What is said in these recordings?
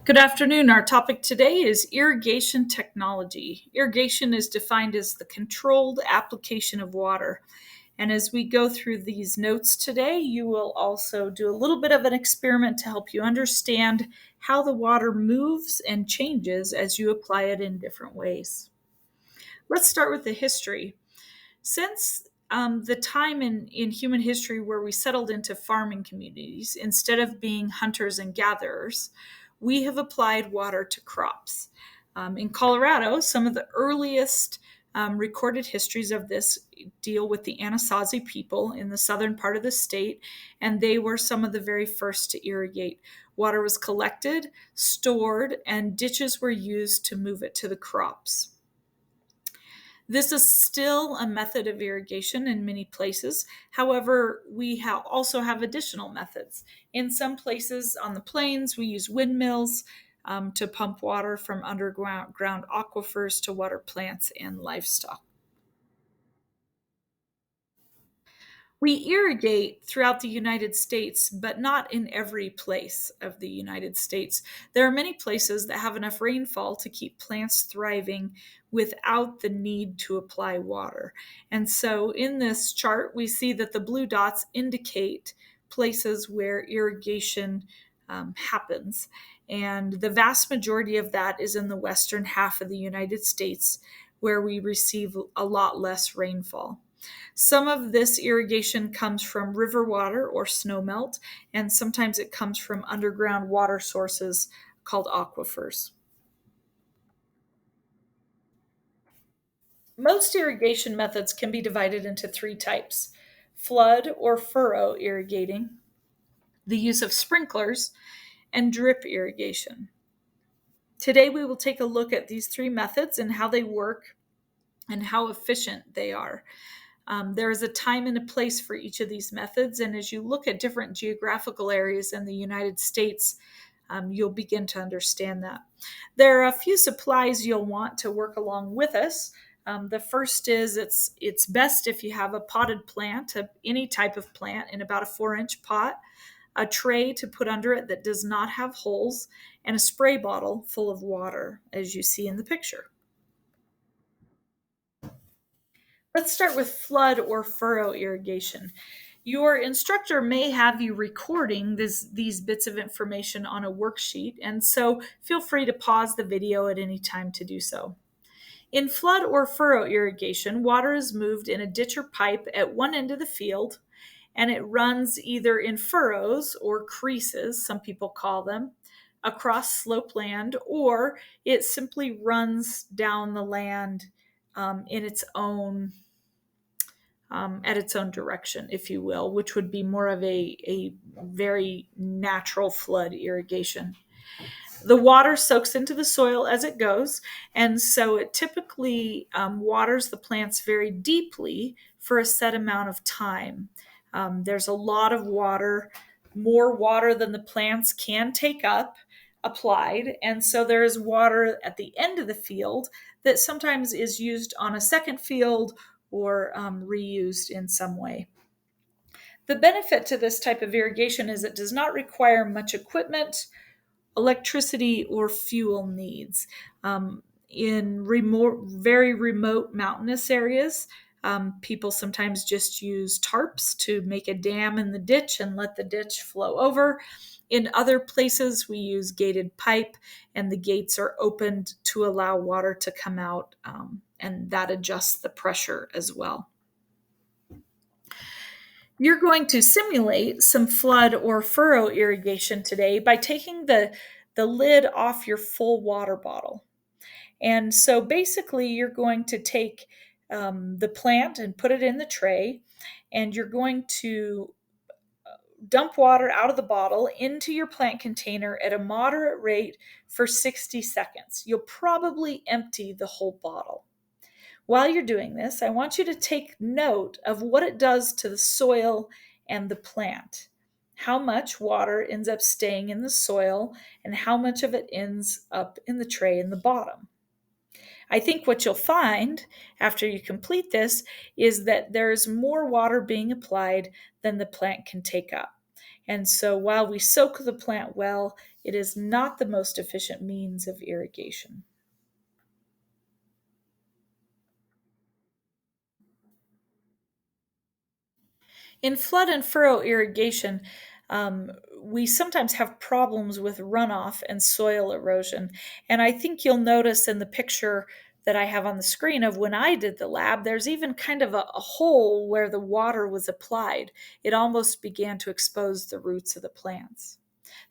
Good afternoon. Our topic today is irrigation technology. Irrigation is defined as the controlled application of water. And as we go through these notes today, you will also do a little bit of an experiment to help you understand how the water moves and changes as you apply it in different ways. Let's start with the history. Since the time in human history where we settled into farming communities instead of being hunters and gatherers, we have applied water to crops. In Colorado, some of the earliest recorded histories of this deal with the Anasazi people in the southern part of the state, and they were some of the very first to irrigate. Water was collected, stored, and ditches were used to move it to the crops. This is still a method of irrigation in many places. However, we also have additional methods. In some places on the plains, we use windmills to pump water from underground aquifers to water plants and livestock. We irrigate throughout the United States, but not in every place of the United States. There are many places that have enough rainfall to keep plants thriving without the need to apply water. And so in this chart, we see that the blue dots indicate places where irrigation happens. And the vast majority of that is in the western half of the United States, where we receive a lot less rainfall. Some of this irrigation comes from river water or snowmelt, and sometimes it comes from underground water sources called aquifers. Most irrigation methods can be divided into three types: flood or furrow irrigating, the use of sprinklers, and drip irrigation. Today, we will take a look at these three methods and how they work and how efficient they are. There is a time and a place for each of these methods, and as you look at different geographical areas in the United States, you'll begin to understand that. There are a few supplies you'll want to work along with us. The first is it's best if you have a potted plant, any type of plant, in about a 4-inch pot, a tray to put under it that does not have holes, and a spray bottle full of water, as you see in the picture. Let's start with flood or furrow irrigation. Your instructor may have you recording these bits of information on a worksheet, and so feel free to pause the video at any time to do so. In flood or furrow irrigation, water is moved in a ditch or pipe at one end of the field, and it runs either in furrows or creases, some people call them, across slope land, or it simply runs down the land in its own at its own direction, if you will, which would be more of a very natural flood irrigation. The water soaks into the soil as it goes, and so it typically waters the plants very deeply for a set amount of time. There's a lot of water, more water than the plants can take up, applied, and so there is water at the end of the field that sometimes is used on a second field or reused in some way. The benefit to this type of irrigation is it does not require much equipment, electricity, or fuel needs. In very remote mountainous areas, people sometimes just use tarps to make a dam in the ditch and let the ditch flow over. In other places, we use gated pipe, and the gates are opened to allow water to come out, and that adjusts the pressure as well. You're going to simulate some flood or furrow irrigation today by taking the lid off your full water bottle. And so basically, you're going to take the plant and put it in the tray, and you're going to dump water out of the bottle into your plant container at a moderate rate for 60 seconds. You'll probably empty the whole bottle. While you're doing this, I want you to take note of what it does to the soil and the plant. How much water ends up staying in the soil and how much of it ends up in the tray in the bottom. I think what you'll find after you complete this is that there is more water being applied than the plant can take up. And so while we soak the plant well, it is not the most efficient means of irrigation. In flood and furrow irrigation, um, we sometimes have problems with runoff and soil erosion. And I think you'll notice in the picture that I have on the screen of when I did the lab, there's even kind of a hole where the water was applied. It almost began to expose the roots of the plants.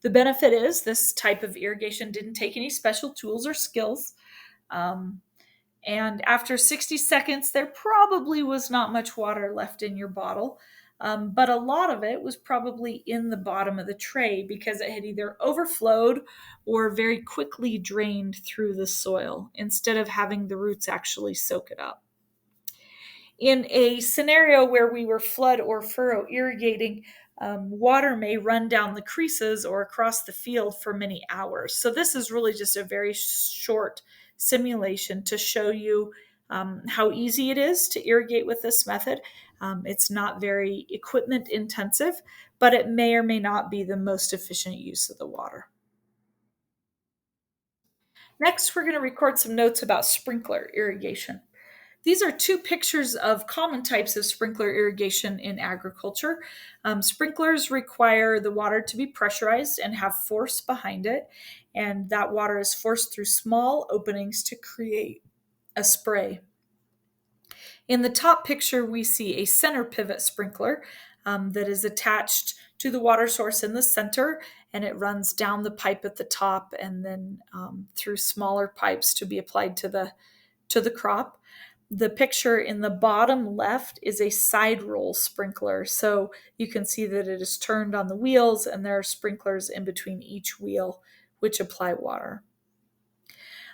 The benefit is this type of irrigation didn't take any special tools or skills. Um, and after 60 seconds, there probably was not much water left in your bottle. But a lot of it was probably in the bottom of the tray because it had either overflowed or very quickly drained through the soil instead of having the roots actually soak it up. In a scenario where we were flood or furrow irrigating, water may run down the creases or across the field for many hours. So, this is really just a very short simulation to show you how easy it is to irrigate with this method. It's not very equipment intensive, but it may or may not be the most efficient use of the water. Next, we're going to record some notes about sprinkler irrigation. These are two pictures of common types of sprinkler irrigation in agriculture. Sprinklers require the water to be pressurized and have force behind it, and that water is forced through small openings to create a spray. In the top picture, we see a center pivot sprinkler that is attached to the water source in the center, and it runs down the pipe at the top and then through smaller pipes to be applied to the crop. The picture in the bottom left is a side roll sprinkler. So you can see that it is turned on the wheels and there are sprinklers in between each wheel which apply water.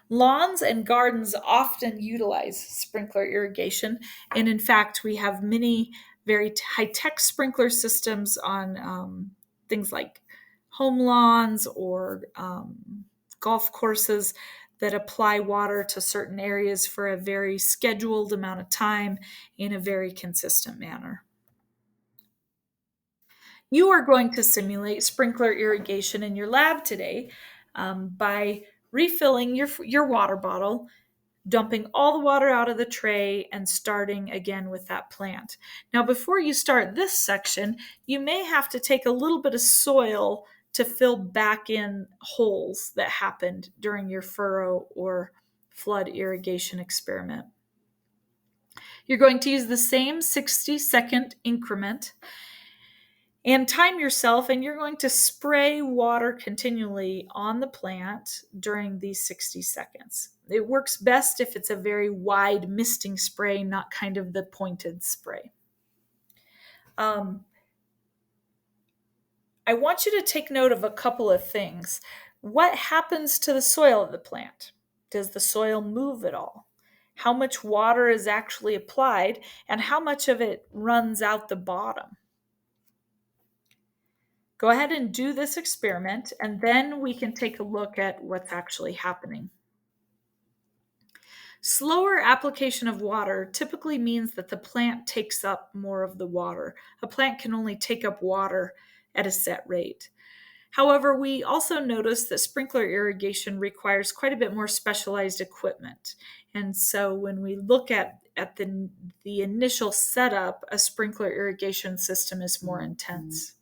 Lawns and gardens often utilize sprinkler irrigation. And in fact, we have many very high tech sprinkler systems on things like home lawns or golf courses that apply water to certain areas for a very scheduled amount of time in a very consistent manner. You are going to simulate sprinkler irrigation in your lab today by refilling your water bottle, dumping all the water out of the tray, and starting again with that plant. Now, before you start this section, you may have to take a little bit of soil to fill back in holes that happened during your furrow or flood irrigation experiment. You're going to use the same 60-second increment and time yourself, and you're going to spray water continually on the plant during these 60 seconds. It works best if it's a very wide misting spray, not kind of the pointed spray. I want you to take note of a couple of things. What happens to the soil of the plant? Does the soil move at all? How much water is actually applied, and how much of it runs out the bottom? Go ahead and do this experiment, and then we can take a look at what's actually happening. Slower application of water typically means that the plant takes up more of the water. A plant can only take up water at a set rate. However, we also notice that sprinkler irrigation requires quite a bit more specialized equipment. And so when we look at the initial setup, a sprinkler irrigation system is more intense.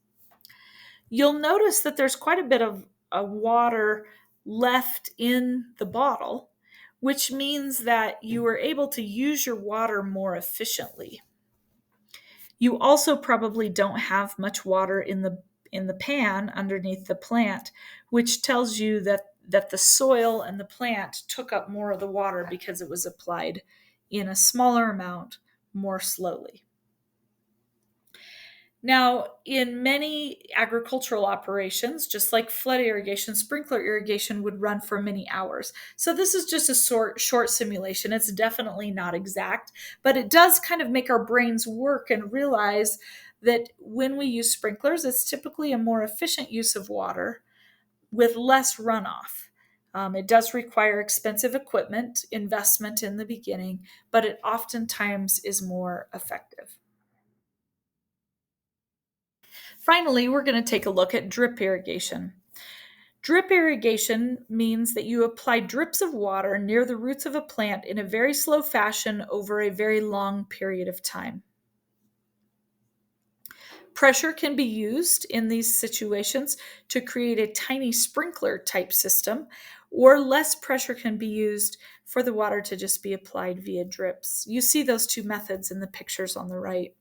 You'll notice that there's quite a bit of water left in the bottle, which means that you are able to use your water more efficiently. You also probably don't have much water in the pan underneath the plant, which tells you that the soil and the plant took up more of the water because it was applied in a smaller amount more slowly. Now, in many agricultural operations, just like flood irrigation, sprinkler irrigation would run for many hours. So this is just a short simulation. It's definitely not exact, but it does kind of make our brains work and realize that when we use sprinklers, it's typically a more efficient use of water with less runoff. It does require expensive equipment, investment in the beginning, but it oftentimes is more effective. Finally, we're going to take a look at drip irrigation. Drip irrigation means that you apply drips of water near the roots of a plant in a very slow fashion over a very long period of time. Pressure can be used in these situations to create a tiny sprinkler type system, or less pressure can be used for the water to just be applied via drips. You see those two methods in the pictures on the right.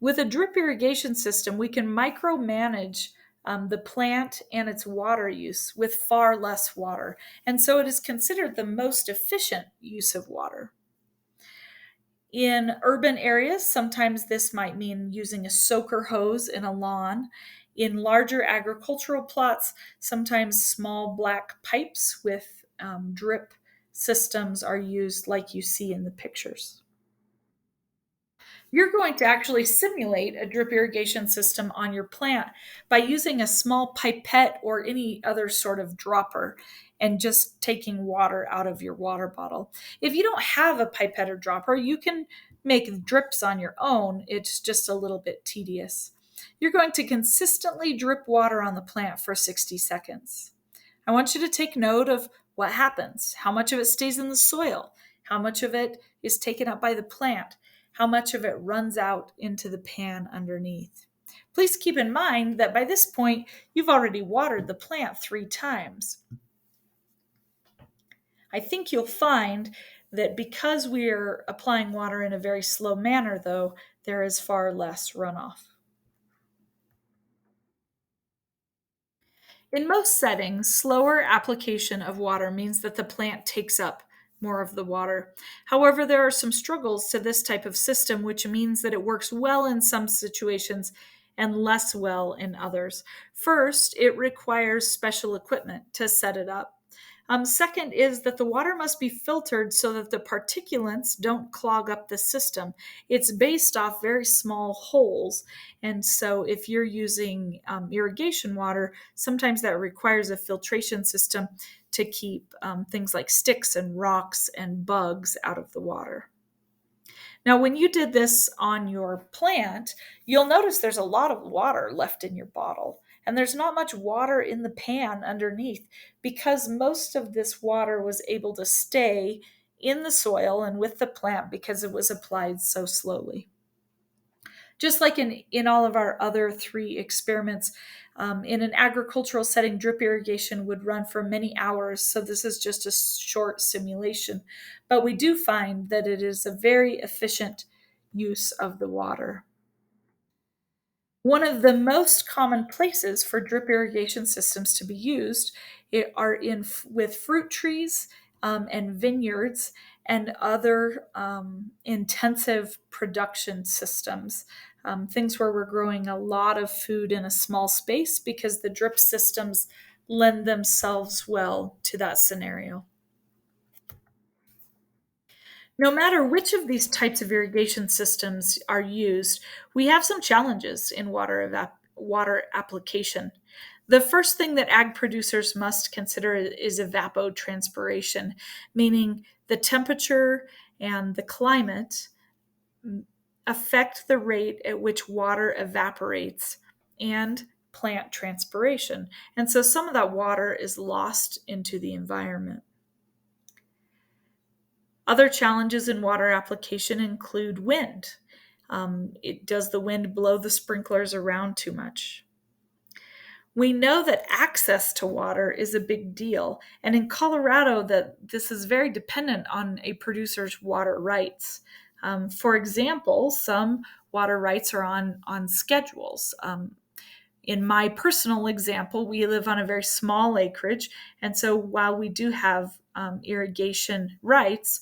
With a drip irrigation system, we can micromanage the plant and its water use with far less water. And so it is considered the most efficient use of water. In urban areas, sometimes this might mean using a soaker hose in a lawn. In larger agricultural plots, sometimes small black pipes with drip systems are used, like you see in the pictures. You're going to actually simulate a drip irrigation system on your plant by using a small pipette or any other sort of dropper and just taking water out of your water bottle. If you don't have a pipette or dropper, you can make drips on your own. It's just a little bit tedious. You're going to consistently drip water on the plant for 60 seconds. I want you to take note of what happens, how much of it stays in the soil, how much of it is taken up by the plant, how much of it runs out into the pan underneath. Please keep in mind that by this point, you've already watered the plant 3 times. I think you'll find that because we're applying water in a very slow manner, though, there is far less runoff. In most settings, slower application of water means that the plant takes up more of the water. However, there are some struggles to this type of system, which means that it works well in some situations and less well in others. First, it requires special equipment to set it up. Second is that the water must be filtered so that the particulates don't clog up the system. It's based off very small holes. And so if you're using irrigation water, sometimes that requires a filtration system to keep things like sticks and rocks and bugs out of the water. Now, when you did this on your plant, you'll notice there's a lot of water left in your bottle, and there's not much water in the pan underneath because most of this water was able to stay in the soil and with the plant because it was applied so slowly. Just like in all of our other 3 experiments, in an agricultural setting, drip irrigation would run for many hours. So this is just a short simulation. But we do find that it is a very efficient use of the water. One of the most common places for drip irrigation systems to be used are with fruit trees and vineyards and other intensive production systems, things where we're growing a lot of food in a small space because the drip systems lend themselves well to that scenario. No matter which of these types of irrigation systems are used, we have some challenges in water application. The first thing that ag producers must consider is evapotranspiration, meaning the temperature and the climate affect the rate at which water evaporates and plant transpiration. And so some of that water is lost into the environment. Other challenges in water application include wind. Does the wind blow the sprinklers around too much? We know that access to water is a big deal, and in Colorado, that this is very dependent on a producer's water rights. For example, some water rights are on schedules. In my personal example, we live on a very small acreage, and so while we do have irrigation rights,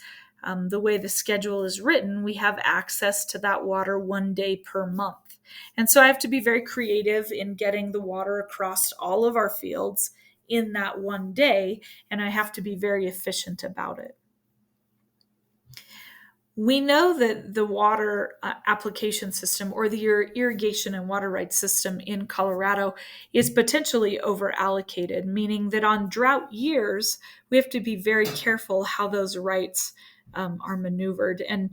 the way the schedule is written, we have access to that water 1 day per month. And so I have to be very creative in getting the water across all of our fields in that 1 day, and I have to be very efficient about it. We know that the water application system, or the irrigation and water rights system in Colorado, is potentially over allocated, meaning that on drought years, we have to be very careful how those rights are maneuvered. And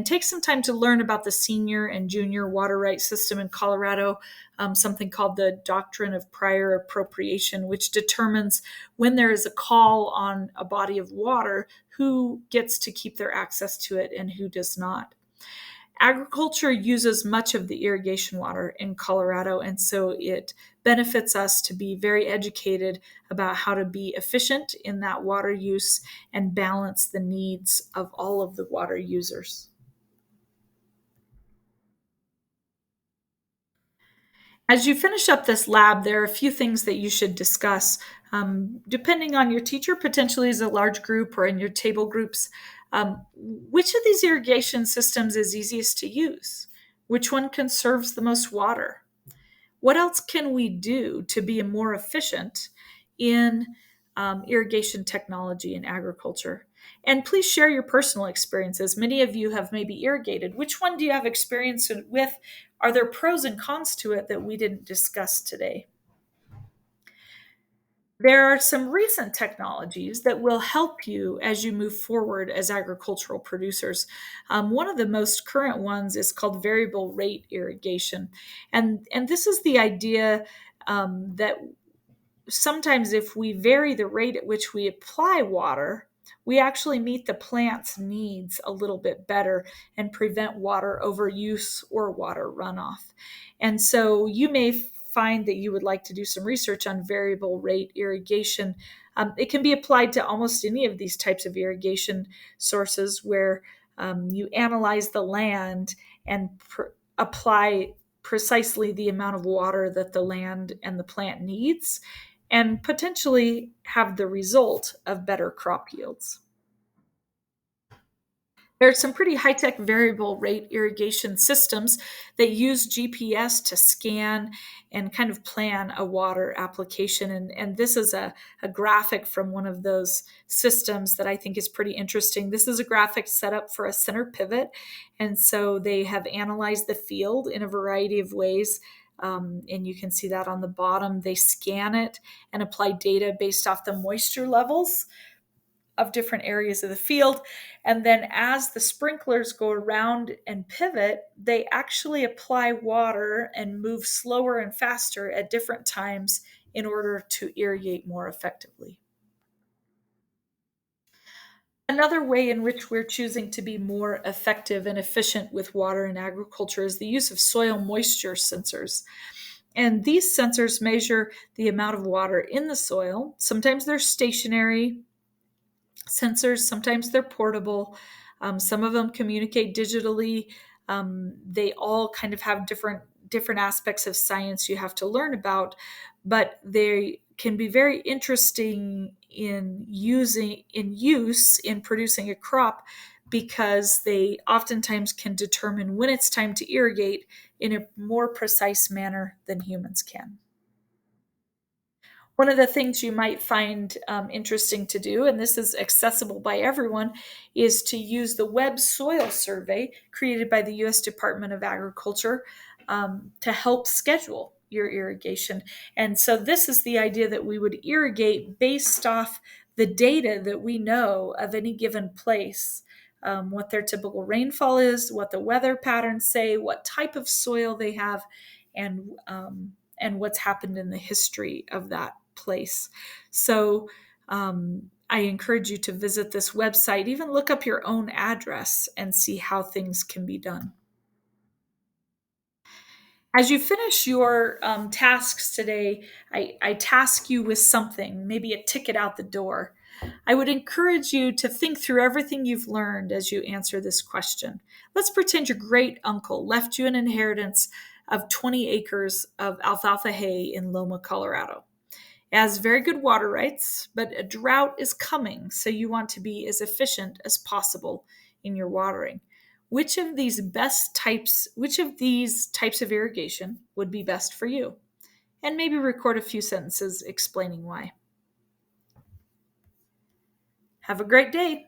take some time to learn about the senior and junior water rights system in Colorado, something called the Doctrine of Prior Appropriation, which determines when there is a call on a body of water, who gets to keep their access to it and who does not. Agriculture uses much of the irrigation water in Colorado, and so it benefits us to be very educated about how to be efficient in that water use and balance the needs of all of the water users. As you finish up this lab, there are a few things that you should discuss. Depending on your teacher, potentially as a large group or in your table groups, which of these irrigation systems is easiest to use? Which one conserves the most water? What else can we do to be more efficient in irrigation technology in agriculture? And please share your personal experiences. Many of you have maybe irrigated. Which one do you have experience with? Are there pros and cons to it that we didn't discuss today? There are some recent technologies that will help you as you move forward as agricultural producers. One of the most current ones is called variable rate irrigation. And this is the idea that sometimes if we vary the rate at which we apply water, we actually meet the plant's needs a little bit better and prevent water overuse or water runoff. And so you may find that you would like to do some research on variable rate irrigation. It can be applied to almost any of these types of irrigation sources where you analyze the land and apply precisely the amount of water that the land and the plant needs, and potentially have the result of better crop yields. There's some pretty high-tech variable rate irrigation systems that use GPS to scan and kind of plan a water application. And this is a graphic from one of those systems that I think is pretty interesting. This is a graphic set up for a center pivot. And so they have analyzed the field in a variety of ways. And you can see that on the bottom. They scan it and apply data based off the moisture levels of different areas of the field. And then as the sprinklers go around and pivot, they actually apply water and move slower and faster at different times in order to irrigate more effectively. Another way in which we're choosing to be more effective and efficient with water in agriculture is the use of soil moisture sensors. And these sensors measure the amount of water in the soil. Sometimes they're stationary sensors, sometimes they're portable. Some of them communicate digitally. They all kind of have different aspects of science you have to learn about, but they can be very interesting in use in producing a crop, because they oftentimes can determine when it's time to irrigate in a more precise manner than humans can. One of the things you might find interesting to do, and this is accessible by everyone, is to use the Web Soil Survey created by the U.S. Department of Agriculture to help schedule your irrigation. And so this is the idea that we would irrigate based off the data that we know of any given place, what their typical rainfall is, what the weather patterns say, what type of soil they have, and what's happened in the history of that place. So I encourage you to visit this website, even look up your own address and see how things can be done. As you finish your tasks today, I task you with something, maybe a ticket out the door. I would encourage you to think through everything you've learned as you answer this question. Let's pretend your great uncle left you an inheritance of 20 acres of alfalfa hay in Loma, Colorado. It has very good water rights, but a drought is coming, so you want to be as efficient as possible in your watering. Which of these types of irrigation would be best for you? And maybe record a few sentences explaining why. Have a great day.